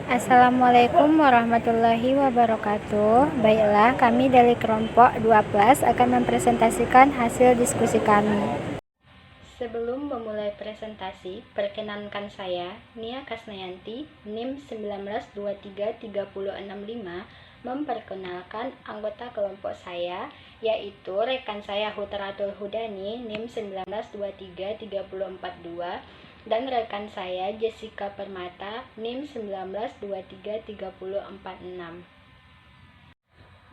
Assalamualaikum warahmatullahi wabarakatuh. Baiklah, kami dari kelompok 12 akan mempresentasikan hasil diskusi kami. Sebelum memulai presentasi, perkenankan saya, Nia Kasnayanti, NIM 1923365, memperkenalkan anggota kelompok saya, yaitu rekan saya Hutratul Hudani, NIM 1923342, dan rekan saya Jessica Permata, NIM 1923346.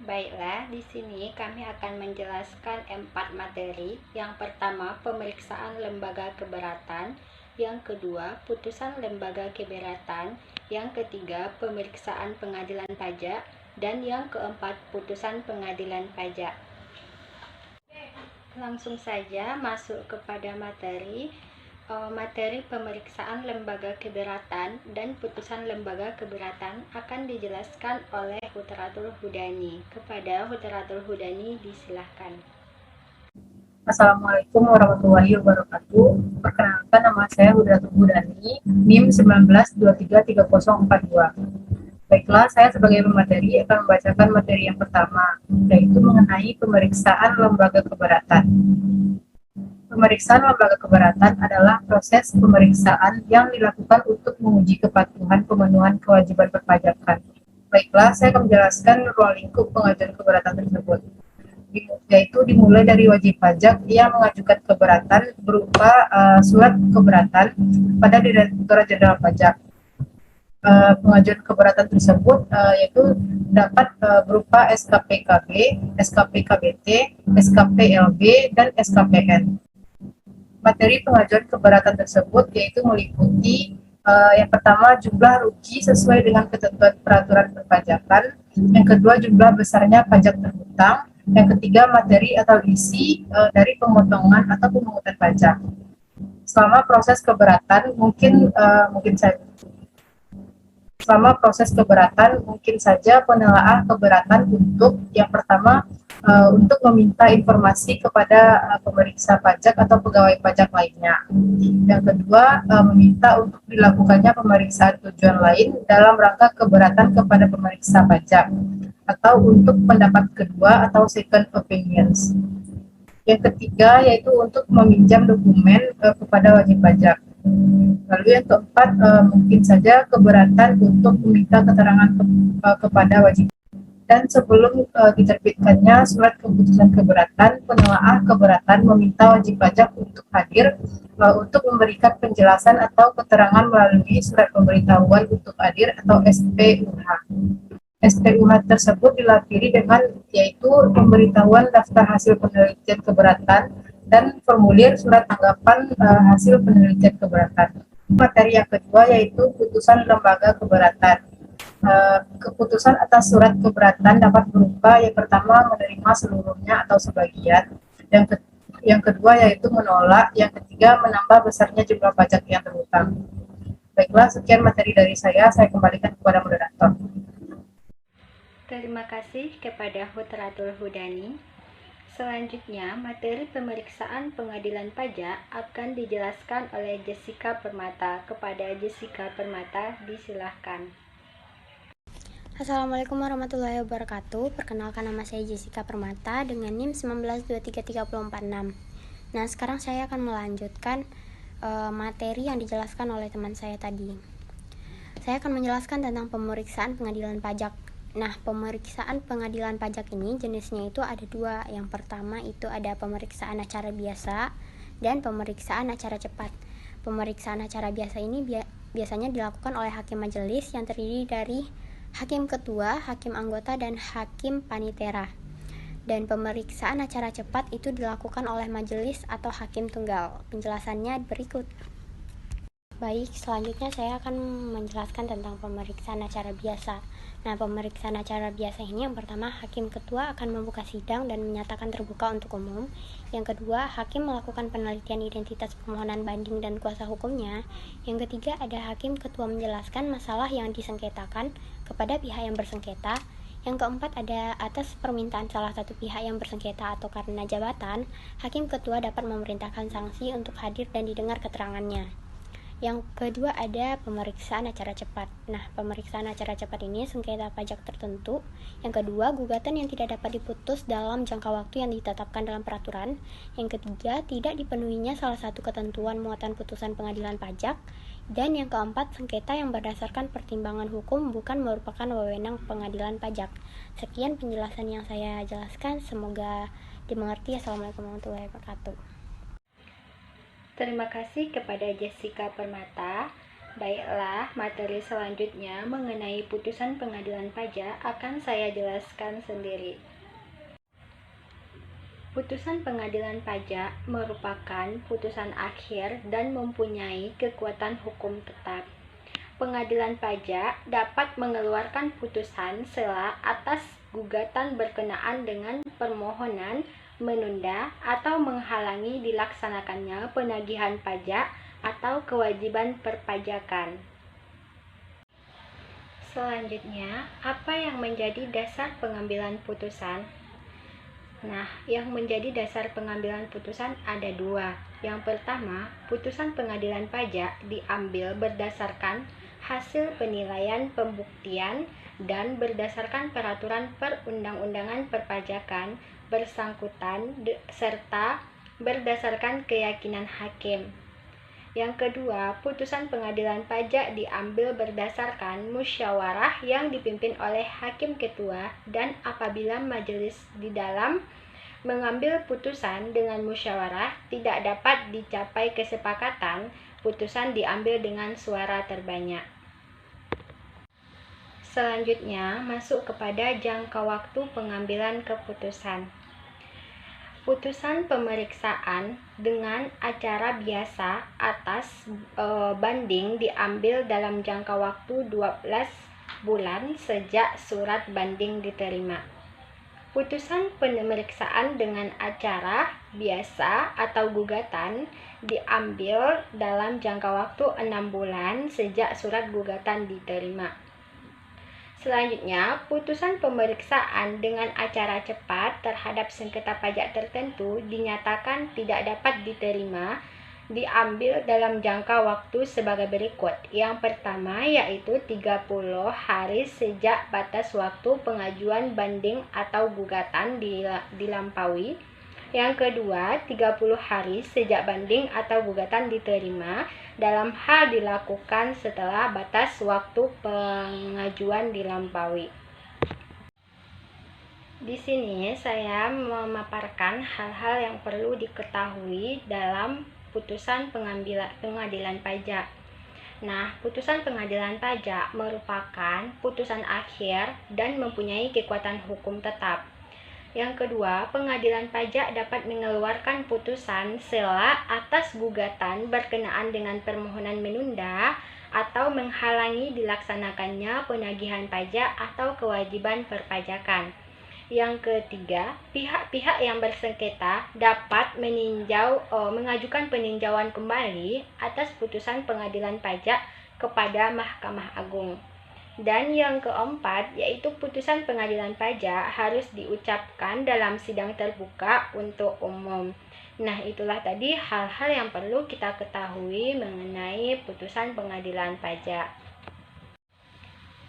Baiklah, di sini kami akan menjelaskan 4 materi. Yang pertama, pemeriksaan lembaga keberatan. Yang kedua, putusan lembaga keberatan. Yang ketiga, pemeriksaan pengadilan pajak. Dan yang keempat, putusan pengadilan pajak. Langsung saja masuk kepada materi pemeriksaan lembaga keberatan dan putusan lembaga keberatan akan dijelaskan oleh Hutratul Hudani. Kepada Hutratul Hudani disilahkan. Assalamualaikum warahmatullahi wabarakatuh. Perkenalkan, nama saya Hutratul Hudani, NIM 192334042. Baiklah, saya sebagai pemateri akan membacakan materi yang pertama, yaitu mengenai pemeriksaan lembaga keberatan. Pemeriksaan lembaga keberatan adalah proses pemeriksaan yang dilakukan untuk menguji kepatuhan pemenuhan kewajiban perpajakan. Baiklah, saya akan menjelaskan ruang lingkup pengajuan keberatan tersebut, yaitu dimulai dari wajib pajak yang mengajukan keberatan berupa surat keberatan pada Direktorat Jenderal Pajak. Pengajuan keberatan tersebut yaitu dapat berupa SKPKB, SKPKBT, SKPLB, dan SKPN. Materi pengajuan keberatan tersebut yaitu meliputi yang pertama, jumlah rugi sesuai dengan ketentuan peraturan perpajakan. Yang kedua, jumlah besarnya pajak terhutang. Yang ketiga, materi atau isi dari pemotongan atau pemungutan pajak. Selama proses keberatan mungkin saja penelaah keberatan untuk yang pertama untuk meminta informasi kepada pemeriksa pajak atau pegawai pajak lainnya. Yang kedua, meminta untuk dilakukannya pemeriksaan tujuan lain dalam rangka keberatan kepada pemeriksa pajak atau untuk pendapat kedua atau second opinions. Yang ketiga, yaitu untuk meminjam dokumen kepada wajib pajak. Lalu yang keempat, mungkin saja keberatan untuk meminta keterangan kepada wajib. Dan sebelum diterbitkannya surat keputusan keberatan, penelaah keberatan meminta wajib pajak untuk hadir untuk memberikan penjelasan atau keterangan melalui surat pemberitahuan untuk hadir atau SPUH. SPUH tersebut dilapiri dengan yaitu pemberitahuan daftar hasil penelitian keberatan dan formulir surat tanggapan hasil penelitian keberatan. Materi yang kedua yaitu putusan lembaga keberatan. Keputusan atas surat keberatan dapat berupa yang pertama menerima seluruhnya atau sebagian, yang kedua yaitu menolak, yang ketiga menambah besarnya jumlah pajak yang terhutang. Baiklah, sekian materi dari saya kembalikan kepada moderator. Terima kasih kepada Hutratul Hudani. Selanjutnya, materi pemeriksaan pengadilan pajak akan dijelaskan oleh Jessica Permata. Kepada Jessica Permata, disilahkan. Assalamualaikum warahmatullahi wabarakatuh. Perkenalkan, nama saya Jessica Permata dengan NIM 192334046. Nah, sekarang saya akan melanjutkan materi yang dijelaskan oleh teman saya tadi. Saya akan menjelaskan tentang pemeriksaan pengadilan pajak. Nah, pemeriksaan pengadilan pajak ini jenisnya itu ada dua. Yang pertama itu ada pemeriksaan acara biasa dan pemeriksaan acara cepat. Pemeriksaan acara biasa ini biasanya dilakukan oleh hakim majelis yang terdiri dari hakim ketua, hakim anggota, dan hakim panitera. Dan pemeriksaan acara cepat itu dilakukan oleh majelis atau hakim tunggal. Penjelasannya berikut. Baik, selanjutnya saya akan menjelaskan tentang pemeriksaan acara biasa. Nah, pemeriksaan acara biasa ini yang pertama, hakim ketua akan membuka sidang dan menyatakan terbuka untuk umum. Yang kedua, hakim melakukan penelitian identitas permohonan banding dan kuasa hukumnya. Yang ketiga, ada hakim ketua menjelaskan masalah yang disengketakan kepada pihak yang bersengketa. Yang keempat, ada atas permintaan salah satu pihak yang bersengketa atau karena jabatan, hakim ketua dapat memerintahkan sanksi untuk hadir dan didengar keterangannya. Yang kedua ada pemeriksaan acara cepat. Nah, pemeriksaan acara cepat ini sengketa pajak tertentu. Yang kedua, gugatan yang tidak dapat diputus dalam jangka waktu yang ditetapkan dalam peraturan. Yang ketiga, tidak dipenuhinya salah satu ketentuan muatan putusan pengadilan pajak. Dan yang keempat, sengketa yang berdasarkan pertimbangan hukum bukan merupakan wewenang pengadilan pajak. Sekian penjelasan yang saya jelaskan, semoga dimengerti. Assalamualaikum warahmatullahi wabarakatuh. Terima kasih kepada Jessica Permata. Baiklah, materi selanjutnya mengenai putusan pengadilan pajak akan saya jelaskan sendiri. Putusan pengadilan pajak merupakan putusan akhir dan mempunyai kekuatan hukum tetap. Pengadilan pajak dapat mengeluarkan putusan sela atas gugatan berkenaan dengan permohonan menunda atau menghalangi dilaksanakannya penagihan pajak atau kewajiban perpajakan. Selanjutnya, apa yang menjadi dasar pengambilan putusan? Nah, yang menjadi dasar pengambilan putusan ada dua. Yang pertama, putusan pengadilan pajak diambil berdasarkan hasil penilaian pembuktian dan berdasarkan peraturan perundang-undangan perpajakan bersangkutan serta berdasarkan keyakinan hakim. Yang kedua, putusan pengadilan pajak diambil berdasarkan musyawarah yang dipimpin oleh hakim ketua dan apabila majelis di dalam mengambil putusan dengan musyawarah tidak dapat dicapai kesepakatan, putusan diambil dengan suara terbanyak. Selanjutnya, masuk kepada jangka waktu pengambilan keputusan. Putusan pemeriksaan dengan acara biasa atas banding diambil dalam jangka waktu 12 bulan sejak surat banding diterima. Putusan pemeriksaan dengan acara biasa atau gugatan diambil dalam jangka waktu 6 bulan sejak surat gugatan diterima. Selanjutnya, putusan pemeriksaan dengan acara cepat terhadap sengketa pajak tertentu dinyatakan tidak dapat diterima, diambil dalam jangka waktu sebagai berikut. Yang pertama yaitu 30 hari sejak batas waktu pengajuan banding atau gugatan dilampaui. Yang kedua, 30 hari sejak banding atau gugatan diterima dalam hal dilakukan setelah batas waktu pengajuan dilampaui. Di sini saya memaparkan hal-hal yang perlu diketahui dalam putusan pengadilan pajak. Nah, putusan pengadilan pajak merupakan putusan akhir dan mempunyai kekuatan hukum tetap. Yang kedua, pengadilan pajak dapat mengeluarkan putusan sela atas gugatan berkenaan dengan permohonan menunda atau menghalangi dilaksanakannya penagihan pajak atau kewajiban perpajakan. Yang ketiga, pihak-pihak yang bersengketa dapat mengajukan peninjauan kembali atas putusan pengadilan pajak kepada Mahkamah Agung. Dan yang keempat, yaitu putusan pengadilan pajak harus diucapkan dalam sidang terbuka untuk umum. Nah, itulah tadi hal-hal yang perlu kita ketahui mengenai putusan pengadilan pajak.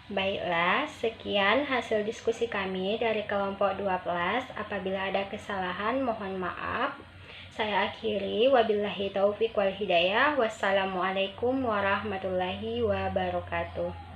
Baiklah, sekian hasil diskusi kami dari kelompok 12. Apabila ada kesalahan, mohon maaf. Saya akhiri, wabillahi taufiq wal hidayah. Wassalamualaikum warahmatullahi wabarakatuh.